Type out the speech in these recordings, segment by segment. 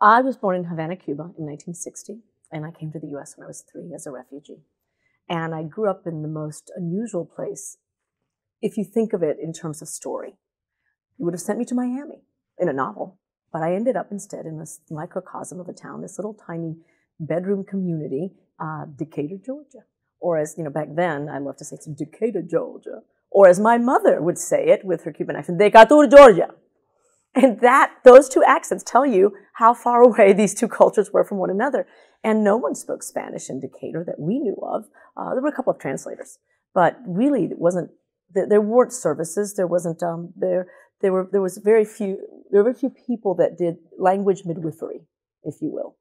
I was born in Havana, Cuba in 1960, and I came to the U.S. when I was 3 as a refugee. And I grew up in the most unusual place, if you think of it in terms of story. You would have sent me to Miami in a novel, but I ended up instead in this microcosm of a town, this little tiny bedroom community, Decatur, Georgia. Or as, back then, I love to say it's Decatur, Georgia. Or as my mother would say it with her Cuban accent, Decatur, Georgia. And those two accents tell you how far away these two cultures were from one another. And no one spoke Spanish in Decatur that we knew of. There were a couple of translators, but really it wasn't. There weren't services. There wasn't. There were very few people that did language midwifery, if you will.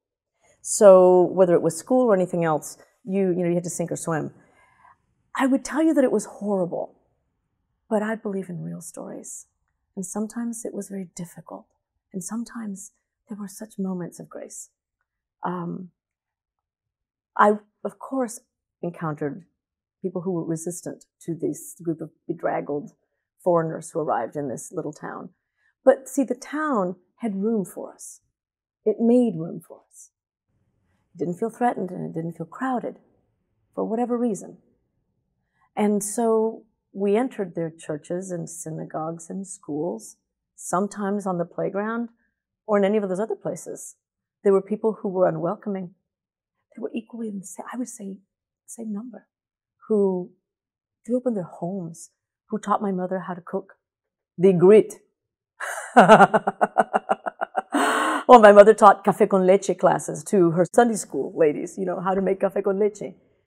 So whether it was school or anything else, you had to sink or swim. I would tell you that it was horrible, but I believe in real stories. And sometimes it was very difficult. And sometimes there were such moments of grace. I, of course, encountered people who were resistant to this group of bedraggled foreigners who arrived in this little town. But see, the town had room for us. It made room for us. It didn't feel threatened and it didn't feel crowded for whatever reason. And so we entered their churches and synagogues and schools, sometimes on the playground or in any of those other places. There were people who were unwelcoming. They were equally, I would say, the same number, who grew up in their homes, who taught my mother how to cook the grit. Well, my mother taught café con leche classes to her Sunday school ladies, how to make café con leche.